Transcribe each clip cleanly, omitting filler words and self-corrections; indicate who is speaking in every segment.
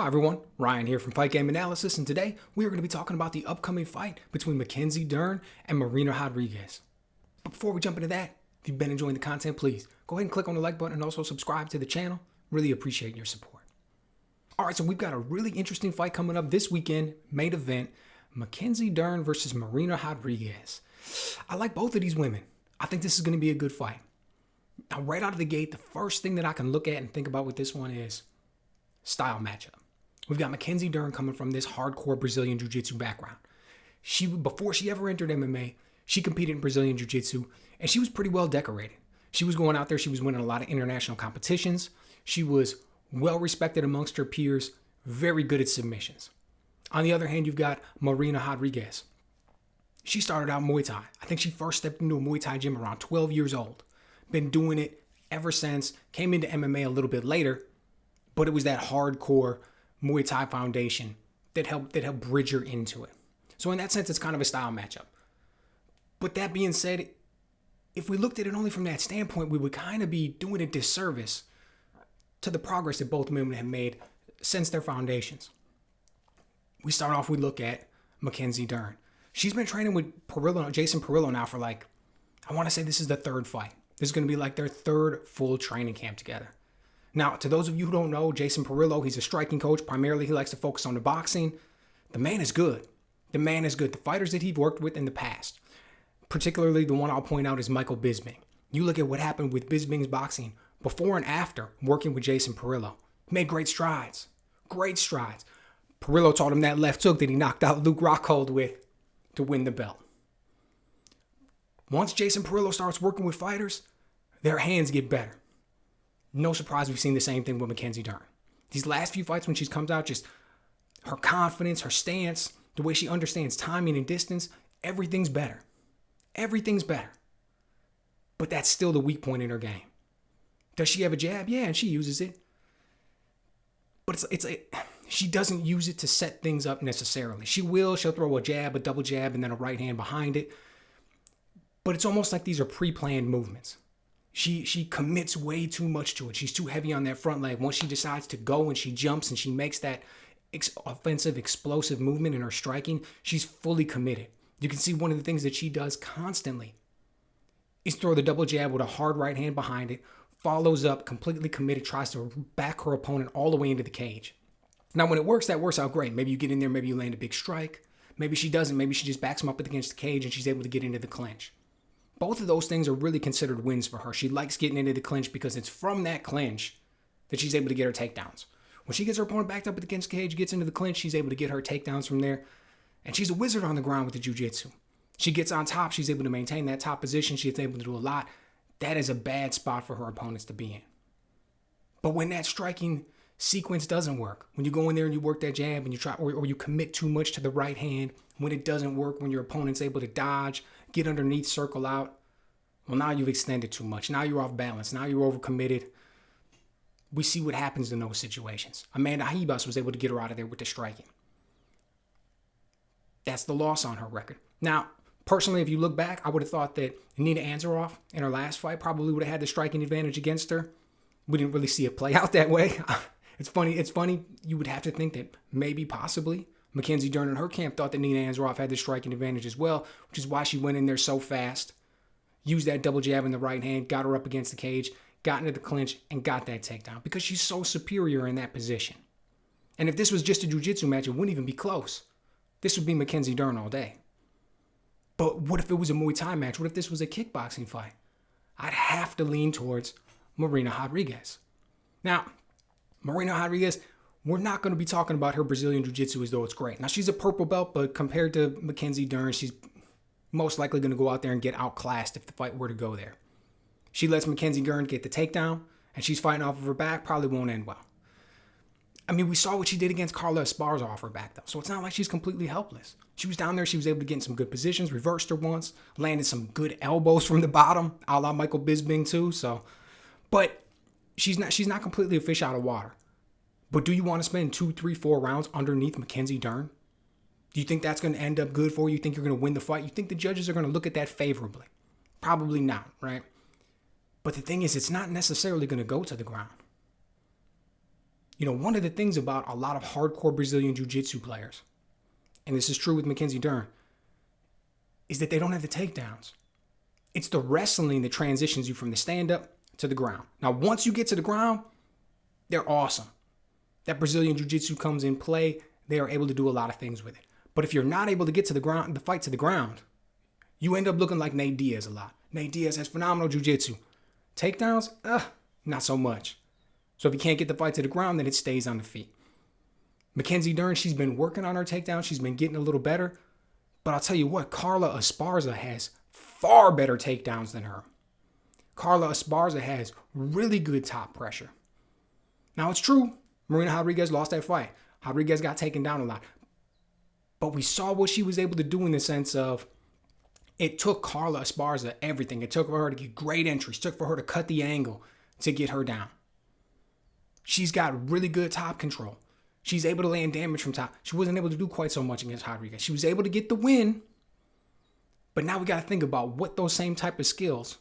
Speaker 1: Hi everyone, Ryan here from Fight Game Analysis, and today we are going to be talking about the upcoming fight between Mackenzie Dern and Marina Rodriguez. But before we jump into that, if you've been enjoying the content, please go ahead and click on the like button and also subscribe to the channel. Really appreciate your support. Alright, so we've got a really interesting fight coming up this weekend, main event, Mackenzie Dern versus Marina Rodriguez. I like both of these women. I think this is going to be a good fight. Now, right out of the gate, the first thing that I can look at and think about with this one is style matchup. We've got Mackenzie Dern coming from this hardcore Brazilian Jiu-Jitsu background. Before she ever entered MMA, she competed in Brazilian Jiu-Jitsu, and she was pretty well decorated. She was going out there, she was winning a lot of international competitions. She was well respected amongst her peers, very good at submissions. On the other hand, you've got Marina Rodriguez. She started out Muay Thai. I think she first stepped into a Muay Thai gym around 12 years old. Been doing it ever since, came into MMA a little bit later, but it was that hardcore Muay Thai foundation that helped bridge her into it. So in that sense, it's kind of a style matchup. But that being said, if we looked at it only from that standpoint, we would kind of be doing a disservice to the progress that both women have made since their foundations. We start off, we look at Mackenzie Dern. She's been training with Jason Parillo now for I want to say this is the third fight. This is going to be like their third full training camp together. Now, to those of you who don't know, Jason Parillo, he's a striking coach. Primarily, he likes to focus on the boxing. The man is good. The man is good. The fighters that he's worked with in the past, particularly the one I'll point out is Michael Bisping. You look at what happened with Bisping's boxing before and after working with Jason Parillo. He made great strides. Great strides. Parillo taught him that left hook that he knocked out Luke Rockhold with to win the belt. Once Jason Parillo starts working with fighters, their hands get better. No surprise we've seen the same thing with Mackenzie Dern. These last few fights when she comes out, just her confidence, her stance, the way she understands timing and distance, everything's better. Everything's better. But that's still the weak point in her game. Does she have a jab? Yeah, and she uses it. But she doesn't use it to set things up necessarily. She'll throw a jab, a double jab, and then a right hand behind it. But it's almost like these are pre-planned movements. She commits way too much to it. She's too heavy on that front leg. Once she decides to go and she jumps and she makes that offensive, explosive movement in her striking, she's fully committed. You can see one of the things that she does constantly is throw the double jab with a hard right hand behind it, follows up, completely committed, tries to back her opponent all the way into the cage. Now, when it works, that works out great. Maybe you get in there, maybe you land a big strike. Maybe she doesn't. Maybe she just backs him up against the cage and she's able to get into the clinch. Both of those things are really considered wins for her. She likes getting into the clinch because it's from that clinch that she's able to get her takedowns. When she gets her opponent backed up against the cage, gets into the clinch, she's able to get her takedowns from there. And she's a wizard on the ground with the jiu-jitsu. She gets on top. She's able to maintain that top position. She's able to do a lot. That is a bad spot for her opponents to be in. But when that striking sequence doesn't work, when you go in there and you work that jab and you try, or you commit too much to the right hand, when it doesn't work, when your opponent's able to dodge, get underneath, circle out, well, now you've extended too much. Now you're off balance. Now you're overcommitted. We see what happens in those situations. Amanda Ribas was able to get her out of there with the striking. That's the loss on her record. Now, personally, if you look back, I would have thought that Nina Ansaroff in her last fight probably would have had the striking advantage against her. We didn't really see it play out that way. It's funny. You would have to think that maybe, possibly, Mackenzie Dern and her camp thought that Nina Ansaroff had the striking advantage as well, which is why she went in there so fast, used that double jab in the right hand, got her up against the cage, got into the clinch, and got that takedown because she's so superior in that position. And if this was just a jiu-jitsu match, it wouldn't even be close. This would be Mackenzie Dern all day. But what if it was a Muay Thai match? What if this was a kickboxing fight? I'd have to lean towards Marina Rodriguez. Now, Marina Rodriguez, we're not going to be talking about her Brazilian Jiu-Jitsu as though it's great. Now, she's a purple belt, but compared to Mackenzie Dern, she's most likely going to go out there and get outclassed if the fight were to go there. She lets Mackenzie Dern get the takedown, and she's fighting off of her back. Probably won't end well. I mean, we saw what she did against Carla Esparza off her back, though, so it's not like she's completely helpless. She was down there. She was able to get in some good positions, reversed her once, landed some good elbows from the bottom, a la Michael Bisping, too. But she's not completely a fish out of water. But do you want to spend 2, 3, 4 rounds underneath Mackenzie Dern? Do you think that's going to end up good for you? You think you're going to win the fight? You think the judges are going to look at that favorably? Probably not, right? But the thing is, it's not necessarily going to go to the ground. One of the things about a lot of hardcore Brazilian Jiu-Jitsu players, and this is true with Mackenzie Dern, is that they don't have the takedowns. It's the wrestling that transitions you from the stand-up to the ground. Now, once you get to the ground, they're awesome. That Brazilian Jiu-Jitsu comes in play. They are able to do a lot of things with it. But if you're not able to get to the ground, the fight to the ground, you end up looking like Nate Diaz a lot. Nate Diaz has phenomenal Jiu-Jitsu. Takedowns, not so much. So if you can't get the fight to the ground, then it stays on the feet. Mackenzie Dern, she's been working on her takedown. She's been getting a little better. But I'll tell you what, Carla Esparza has far better takedowns than her. Carla Esparza has really good top pressure. Now, it's true, Marina Rodriguez lost that fight. Rodriguez got taken down a lot. But we saw what she was able to do in the sense of it took Carla Esparza everything. It took for her to get great entries. It took for her to cut the angle to get her down. She's got really good top control. She's able to land damage from top. She wasn't able to do quite so much against Rodriguez. She was able to get the win. But now we got to think about what those same type of skills,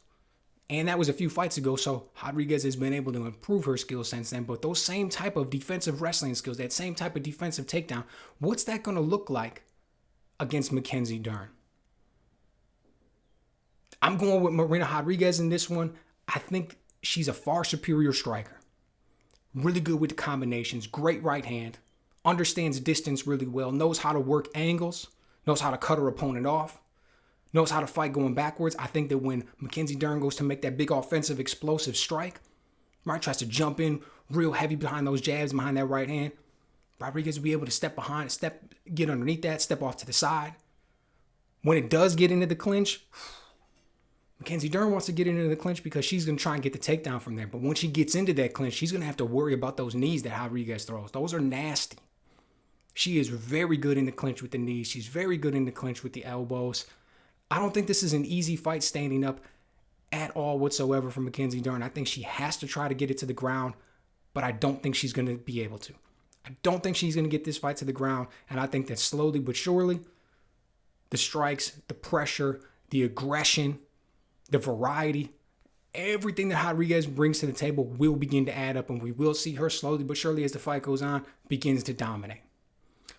Speaker 1: and that was a few fights ago, so Rodriguez has been able to improve her skills since then, but those same type of defensive wrestling skills, that same type of defensive takedown, what's that going to look like against Mackenzie Dern? I'm going with Marina Rodriguez in this one. I think she's a far superior striker. Really good with the combinations, great right hand, understands distance really well, knows how to work angles, knows how to cut her opponent off, knows how to fight going backwards. I think that when Mackenzie Dern goes to make that big offensive explosive strike, right, tries to jump in real heavy behind those jabs, behind that right hand, Rodriguez will be able to step behind, get underneath that, step off to the side. When it does get into the clinch, Mackenzie Dern wants to get into the clinch because she's going to try and get the takedown from there. But when she gets into that clinch, she's going to have to worry about those knees that Rodriguez throws. Those are nasty. She is very good in the clinch with the knees. She's very good in the clinch with the elbows. I don't think this is an easy fight standing up at all whatsoever for Mackenzie Dern. I think she has to try to get it to the ground, but I don't think she's going to be able to. I don't think she's going to get this fight to the ground, and I think that slowly but surely, the strikes, the pressure, the aggression, the variety, everything that Rodriguez brings to the table will begin to add up, and we will see her slowly but surely as the fight goes on, begins to dominate.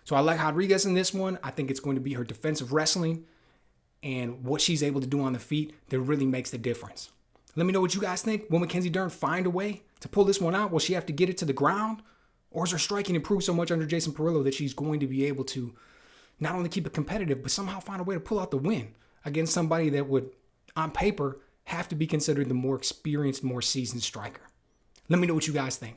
Speaker 1: So I like Rodriguez in this one. I think it's going to be her defensive wrestling and what she's able to do on the feet that really makes the difference. Let me know what you guys think. Will Mackenzie Dern find a way to pull this one out? Will she have to get it to the ground? Or is her striking improved so much under Jason Parillo that she's going to be able to not only keep it competitive, but somehow find a way to pull out the win against somebody that would, on paper, have to be considered the more experienced, more seasoned striker? Let me know what you guys think.